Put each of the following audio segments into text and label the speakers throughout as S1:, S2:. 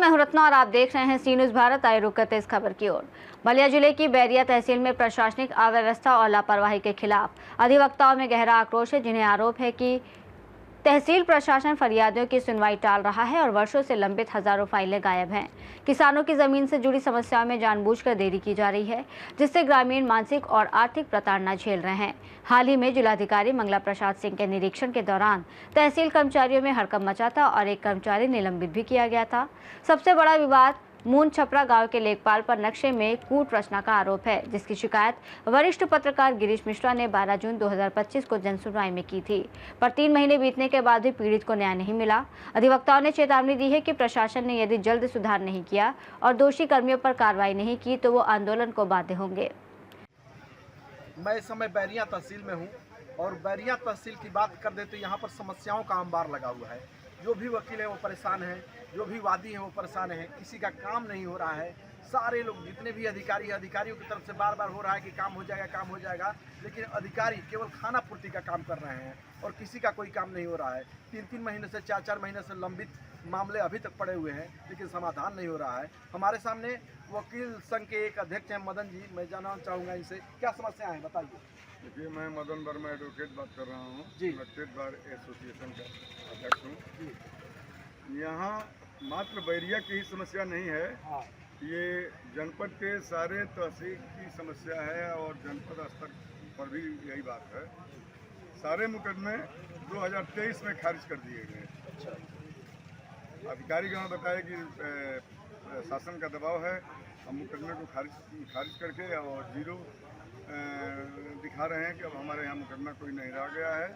S1: मैं हूं रत्ना और आप देख रहे हैं सी न्यूज़ भारत। आए रुक करते इस खबर की ओर। बलिया जिले की बैरिया तहसील में प्रशासनिक अव्यवस्था और लापरवाही के खिलाफ अधिवक्ताओं में गहरा आक्रोश है, जिन्हें आरोप है कि तहसील प्रशासन फरियादियों की सुनवाई टाल रहा है और वर्षों से लंबित हजारों फाइलें गायब हैं। किसानों की जमीन से जुड़ी समस्याओं में जानबूझकर देरी की जा रही है, जिससे ग्रामीण मानसिक और आर्थिक प्रताड़ना झेल रहे हैं। हाल ही में जिलाधिकारी मंगला प्रसाद सिंह के निरीक्षण के दौरान तहसील कर्मचारियों में हड़कंप मचा था और एक कर्मचारी निलंबित भी किया गया था। सबसे बड़ा विवाद मून छपरा गांव के लेखपाल पर नक्शे में कूट रचना का आरोप है, जिसकी शिकायत वरिष्ठ पत्रकार गिरीश मिश्रा ने 12 जून 2025 को जनसुनवाई में की थी, पर 3 महीने बीतने के बाद भी पीड़ित को न्याय नहीं मिला। अधिवक्ताओं ने चेतावनी दी है कि प्रशासन ने यदि जल्द सुधार नहीं किया और दोषी कर्मियों पर कार्रवाई नहीं की तो वो आंदोलन को बाध्य होंगे।
S2: मैं इस समय बैरिया तहसील में हूँ और बैरिया तहसील की बात कर दे तो यहाँ पर समस्याओं का अंबार लगा हुआ है। जो भी वकील हैं वो परेशान हैं, जो भी वादी हैं वो परेशान हैं। किसी का काम नहीं हो रहा है। सारे लोग जितने भी अधिकारी हैं, अधिकारियों की तरफ से बार बार हो रहा है कि काम हो जाएगा, काम हो जाएगा, लेकिन अधिकारी केवल खाना पूर्ति का काम कर रहे हैं और किसी का कोई काम नहीं हो रहा है। 3-3 महीने से 4-4 महीने से लंबित मामले अभी तक पड़े हुए हैं, लेकिन समाधान नहीं हो रहा है। हमारे सामने वकील संघ के एक अध्यक्ष हैं मदन जी, मैं जानना चाहूँगा इनसे क्या समस्या है, बताइए।
S3: देखिए, मैं मदन वर्मा एडवोकेट बात कर रहा हूँ
S2: जी।
S3: स्टेट बार एसोसिएशन का अध्यक्ष हूँ। यहाँ मात्र बैरिया की ही समस्या नहीं है,
S2: हाँ।
S3: ये जनपद के सारे तहसील की समस्या है और जनपद स्तर पर भी यही बात है। सारे मुकदमे 2023 में खारिज कर दिए गए।
S2: अच्छा।
S3: अधिकारीगण ने बताया कि शासन का दबाव है, हम मुकदमे को खारिज करके और जीरो दिखा रहे हैं कि अब हमारे यहाँ मुकदमा कोई नहीं रह गया है।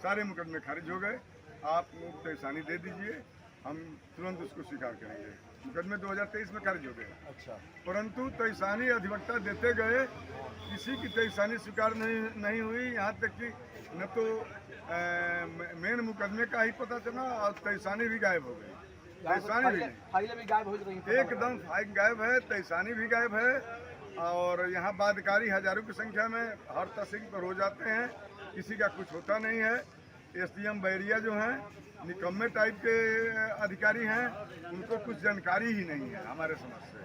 S3: सारे मुकदमे खारिज हो गए। आप तहसानी दे दीजिए, हम तुरंत उसको स्वीकार करेंगे। मुकदमे 2023 में खारिज हो गए।
S2: अच्छा।
S3: परंतु तहसानी अधिवक्ता देते गए, किसी की तहसानी स्वीकार नहीं हुई। यहाँ तक कि न तो मेन मुकदमे का ही पता चला और तहसानी भी गायब हो गई। तहसानी भी
S2: फाइलें भी गायब हो रही हैं,
S3: एकदम फाइल गायब है, तहसानी भी गायब है। और यहाँ बादकारी हजारों की संख्या में हर तहसील पर हो जाते हैं, किसी का कुछ होता नहीं है। एसडीएम बैरिया जो हैं निकम्मे टाइप के अधिकारी हैं, उनको कुछ जानकारी ही नहीं है हमारे समझ से।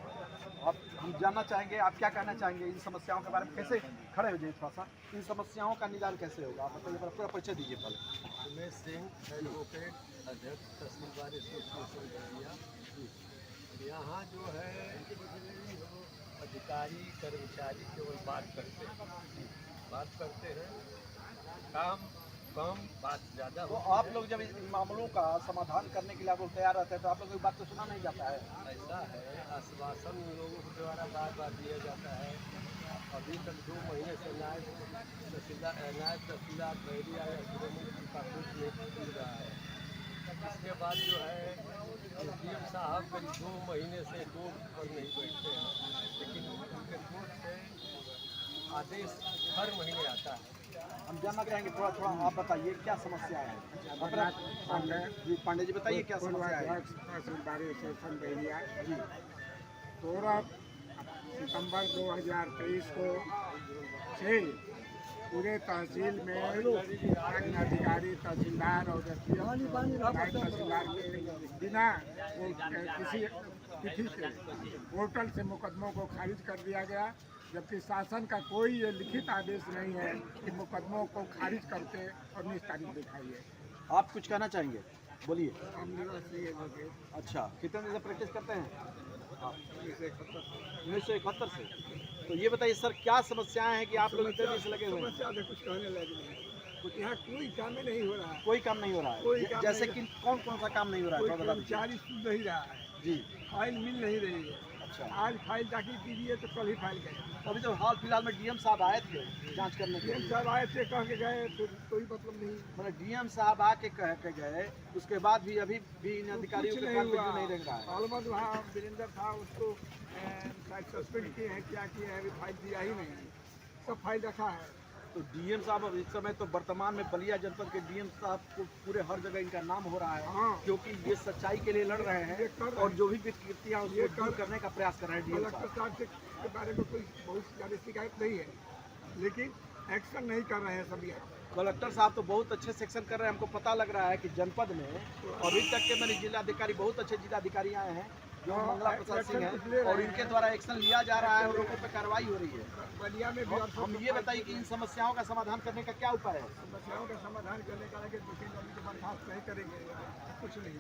S2: अब हम जानना चाहेंगे, आप क्या कहना चाहेंगे इन समस्याओं के बारे में, कैसे खड़े हो जाइए थोड़ा सा, इन समस्याओं का निदान कैसे होगा, आप बताइए, पूरा परिचय दीजिए पहले।
S4: उमेश सिंह एडवोकेट, अध्यक्ष तहसील बार एसोसिएशन बैरिया। यहाँ जो है अधिकारी कर्मचारी केवल बात करते हैं, काम कम बात ज़्यादा।
S2: तो आप लोग जब इन मामलों का समाधान करने के लिए आप लोग तैयार रहते हैं तो आप लोगों की बात तो सुना नहीं जाता है।
S4: ऐसा है, आश्वासन लोगों के द्वारा बार बार दिया जाता है। अभी तक 2 महीने से नायब तहसीलदार बैरिया या गृहमंत्री का कुछ नहीं मिल रहा है। इसके बाद जो है एसडीएम साहब करीब 2 महीने से कोर्ट पर नहीं बैठते हैं, लेकिन उनके कोर्ट से आदेश हर महीने आता है।
S2: हम जानना चाहेंगे, थोड़ा थोड़ा आप बताइए क्या समस्या है। पांडे जी बताइए क्या समस्या है।
S5: तहसीलदार एसोसिएशन बैरिया जी 16 सितंबर 2023 को से पूरे तहसील में अधिकारी, तहसीलदार और तहसीलदार के बिना किसी तिथि से पोर्टल से मुकदमों को खारिज कर दिया गया, जबकि शासन का कोई ये लिखित आदेश नहीं है कि मुकदमों को खारिज करके और निस्तारित दिखाइए।
S2: आप कुछ कहना चाहेंगे, बोलिए। अच्छा, कितने दिन से प्रैक्टिस करते हैं आप? 1971 से। तो ये बताइए सर, क्या समस्याएं हैं कि आप लोग इतने दिन से लगे हुए हैं?
S5: समस्या कुछ कहने लगे नहीं, कुछ यहाँ कोई काम नहीं हो रहा है।
S2: कोई काम नहीं हो रहा है। जैसे कि कौन कौन सा काम नहीं हो रहा है?
S5: कोई कर्मचारी सुन नहीं रहा है
S2: जी।
S5: फाइल मिल नहीं रही है।
S2: अच्छा।
S5: आज फाइल दाखिल कीजिए तो कल ही फाइल गए।
S2: अभी तो हाल फिलहाल में डीएम साहब आए थे जांच करने के
S5: डीएम
S2: लिए।
S5: साहब आए थे, कह के गए, फिर कोई मतलब नहीं।
S2: मतलब डीएम साहब आके कह के गए, उसके बाद भी अभी भी इन अधिकारियों के काम पे नहीं रह रहा है।
S5: अलमद वहाँ वीरेंद्र था, उसको शायद सस्पेंड किए हैं, क्या किए हैं, अभी फाइल दिया ही नहीं, सब फाइल रखा है।
S2: तो डीएम साहब अब इस समय तो वर्तमान में बलिया जनपद के डीएम साहब को पूरे हर जगह इनका नाम हो रहा है।
S5: हाँ।
S2: क्योंकि ये सच्चाई के लिए लड़ रहे हैं और जो भी विकृतियाँ उसको दूर करने का प्रयास कर रहे हैं डीएम
S5: कलेक्टर
S2: साहब।
S5: साहब के बारे में कोई बहुत ज़्यादा शिकायत नहीं है, लेकिन एक्शन नहीं कर रहे हैं सब यहाँ।
S2: कलेक्टर साहब तो बहुत अच्छे सेक्शन कर रहे हैं। हमको पता लग रहा है कि जनपद में अभी तक के मैंने जिलाधिकारी, बहुत अच्छे जिलाधिकारी आए हैं, जो मंगला प्रसाद सिंह है, और इनके द्वारा एक्शन लिया जा रहा है और लोगों पर कार्रवाई हो रही है।
S5: बलिया में भी
S2: और हम ये बताइए कि इन समस्याओं का समाधान करने का क्या उपाय है?
S5: समस्याओं का समाधान करने का है कि 2-3 आदमी को बर्खास्त नहीं करेंगे, कुछ नहीं।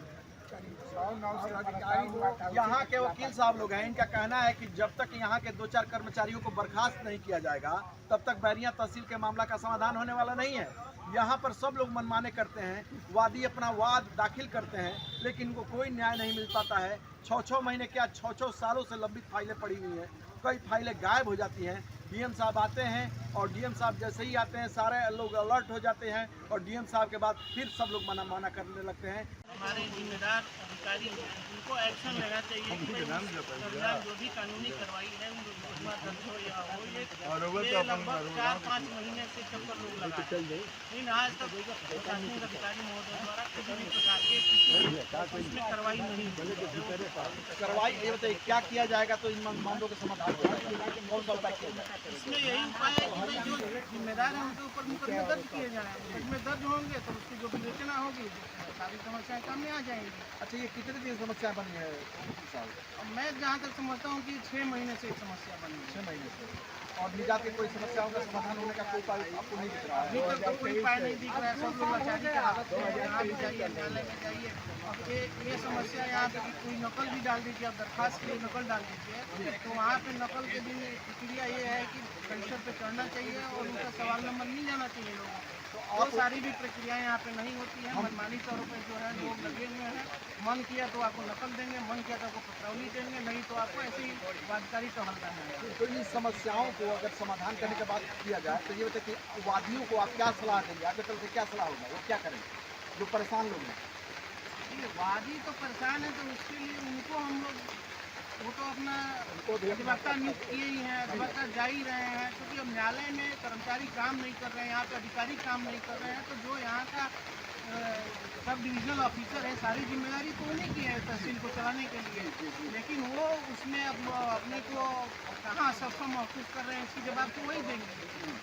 S5: 100-9 से अधिकारी
S2: यहाँ के वकील साहब लोग हैं, इनका कहना है कि जब तक यहाँ के 2-4 कर्मचारियों को बर्खास्त नहीं किया जाएगा तब तक बैरिया तहसील के मामला का समाधान होने वाला नहीं है। यहाँ पर सब लोग मनमाने करते हैं, वादी अपना वाद दाखिल करते हैं, लेकिन इनको कोई न्याय नहीं मिल पाता है। 6-6 महीने क्या 6-6 सालों से लंबित फाइलें पड़ी हुई हैं, कई फाइलें गायब हो जाती हैं। डीएम साहब आते हैं और डीएम साहब जैसे ही आते हैं सारे लोग अलर्ट हो जाते हैं और डीएम साहब के बाद फिर सब लोग माना करने लगते हैं।
S6: हमारे जिम्मेदार अधिकारी हैं, उनको एक्शन लेना चाहिए कि भाई जो भी कानूनी कार्रवाई है मुकदमा दर्ज हो या हो, ये लगभग 4-5 महीने से चक्कर लोग लगा लेकिन आज तक प्रशासनिक अधिकारी महोदय द्वारा किसी भी प्रकार के इसमें कार्रवाई नहीं हुई।
S2: कार्रवाई ये बताइए क्या किया जाएगा तो इन मामलों के समाधान हो जाएगा? कौन सा उपाय किया जाएगा?
S6: इसमें यही उपाय है कि भाई जो जिम्मेदार है उनके ऊपर मुकदमे दर्ज किए जाए, मुकदमे दर्ज होंगे तो उसकी जो विवेचना होगी सारी समस्याएं सामने आ जाएंगी।
S2: अच्छा, ये कितने दिन समस्या बनी है साहब?
S6: मैं जहाँ तक समझता हूँ कि 6 महीने से एक समस्या बनी है।
S2: 6 महीने से, और निजात के कोई समस्याओं का समाधान होने का कोई उपाय आपको नहीं दिख रहा है?
S6: अभी तक तो कोई उपाय नहीं दिख रहा है। सब लोग लाचारी के हालत में हैं। यहाँ भी जाइए, न्यायालय में जाइए, अब ये समस्या यहाँ पे कि कोई नकल भी डाल दीजिए, अब दरखास्त के लिए नकल डाल दीजिए तो वहाँ पे नकल के दिन प्रक्रिया ये है कि रजिस्टर पे चढ़ना चाहिए और उनका सवाल नंबर मिल जाना चाहिए लोगों को। तो और सारी भी प्रक्रियाएं यहाँ पे नहीं होती हैं। मनमानी तौर पर जो है लोग लगे हुए हैं, मन किया तो आपको नकल देंगे, मन किया तो आपको पत्रौली देंगे, नहीं तो आपको ऐसे ही वादकारी टहलता है।
S2: तो इन समस्याओं को अगर समाधान करने के बाद किया जाए तो ये बताइए कि वादियों को आप क्या सलाह देंगे? आगे चल के क्या सलाह होगा, वो क्या करेंगे जो परेशान लोग हैं?
S6: ये वादी तो परेशान है, तो उसके लिए उनको हम लोग वो तो अपना अधिवक्ता नियुक्त किए ही हैं, अधिवक्ता जा ही रहे हैं, क्योंकि अब न्यायालय में कर्मचारी काम नहीं कर रहे हैं, यहाँ पे अधिकारी काम नहीं कर रहे हैं, तो जो यहाँ का सब डिविजनल ऑफिसर है सारी जिम्मेदारी तो उन्हीं की है तहसील को चलाने के लिए, लेकिन वो उसमें अब अपने को कहाँ सक्षम महसूस कर रहे हैं इसकी जवाब तो वही देंगे।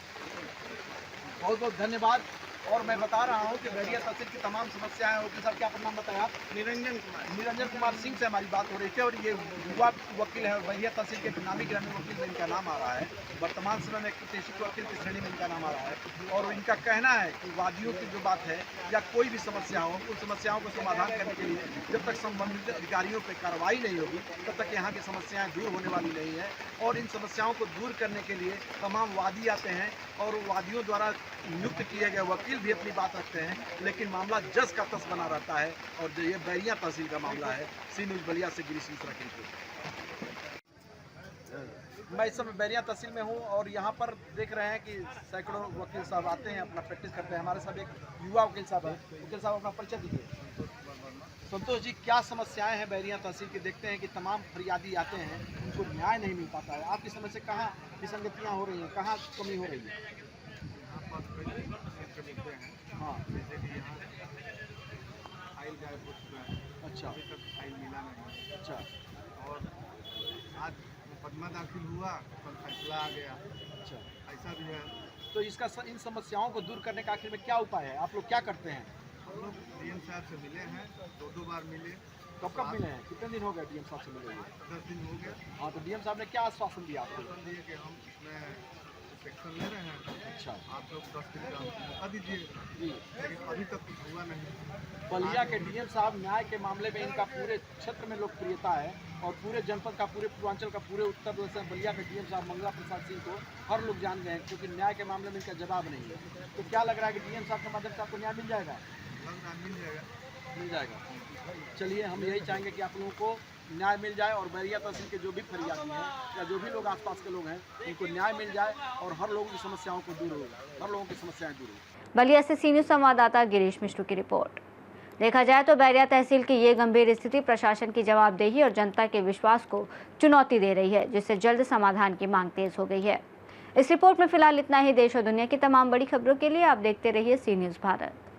S2: बहुत बहुत धन्यवाद। और मैं बता रहा हूँ कि बैरिया तहसील की तमाम समस्याएं, वकील साहब क्या नाम बताया? निरंजन कुमार सिंह से हमारी बात हो रही थी और ये युवा वकील है, बैरिया तहसील के नामी गिरामी वकील में इनका नाम आ रहा है। वर्तमान समय में प्रतिष्ठित वकील की श्रेणी में इनका नाम आ रहा है और इनका कहना है कि वादियों की जो बात है या कोई भी समस्या हो, उन समस्याओं को समाधान करने के लिए जब तक संबंधित अधिकारियों पर कार्रवाई नहीं होगी तब तक यहाँ की समस्याएं दूर होने वाली नहीं है। और इन समस्याओं को दूर करने के लिए तमाम वादी आते हैं और वादियों द्वारा नियुक्त किए गए वकील भी अपनी बात रखते हैं, लेकिन मामला जस का तस बना रहता है। और जो ये बैरिया तहसील का मामला है। सी न्यूज़ बलिया से गिरीश मिश्रा की रिपोर्ट। मैं इस समय बैरिया तहसील में हूँ और यहाँ पर देख रहे हैं कि सैकड़ों वकील साहब आते हैं, अपना प्रैक्टिस करते हैं। हमारे साथ एक युवा वकील साहब हैं। वकील साहब अपना परिचय दीजिए। संतोष जी, क्या समस्याएं हैं बैरिया तहसील की? देखते हैं कि तमाम फरियादी आते हैं, उनको न्याय नहीं मिल पाता है। आपकी समझ से कहाँ विसंगतियाँ हो रही हैं, कहाँ कमी हो रही है? हाँ,
S3: जैसे कि यहाँ फाइल गायब हो चुका है,
S2: अच्छा
S3: अभी तक फाइल मिला नहीं।
S2: अच्छा
S3: और आज मुकदमा दाखिल हुआ, कल फैसला आ गया,
S2: अच्छा।
S3: ऐसा भी है।
S2: तो इसका इन समस्याओं को दूर करने का आखिर में क्या उपाय है? आप लोग क्या करते हैं?
S3: हम लोग डीएम साहब से मिले हैं, 2 बार मिले।
S2: कब मिले हैं? कितने दिन हो गए डीएम साहब से मिले हुए?
S3: 10 दिन हो गया।
S2: हाँ, तो डीएम साहब ने क्या आश्वासन दिया आपको?
S3: आश्वासन दिए कि हम इसमें सेक्शन ले रहे हैं,
S2: अच्छा,
S3: आप लोग 10 दिन का मौका दीजिए,
S2: जी।
S3: लेकिन अभी तक कुछ हुआ नहीं।
S2: बलिया के डीएम साहब न्याय के मामले में इनका पूरे क्षेत्र में लोकप्रियता है और पूरे जनपद का, पूरे पूर्वांचल का, पूरे उत्तर प्रदेश में बलिया के डीएम साहब मंगला प्रसाद सिंह को हर लोग जान गए हैं, क्योंकि न्याय के मामले में इनका जवाब नहीं है। तो क्या लग रहा है कि डीएम साहब के माध्यम से आपको न्याय मिल जाएगा?
S3: मिल जाएगा।
S2: मिल जाएगा। चलिए, हम यही चाहेंगे कि आप लोगों को न्याय मिल जाए और बैरिया तहसील के जो भी फरियादी हैं या जो भी लोग आसपास के लोग हैं उनको न्याय मिल जाए और हर लोगों की समस्याओं को दूर हो, हर लोगों की समस्याएं दूर हो।
S1: बलिया से सी न्यूज़ संवाददाता गिरीश मिश्रू की रिपोर्ट। देखा जाए तो बैरिया तहसील की ये गंभीर स्थिति प्रशासन की जवाबदेही और जनता के विश्वास को चुनौती दे रही है, जिससे जल्द समाधान की मांग तेज हो गई है। इस रिपोर्ट में फिलहाल इतना ही। देश और दुनिया की तमाम बड़ी खबरों के लिए आप देखते रहिए सी न्यूज़ भारत।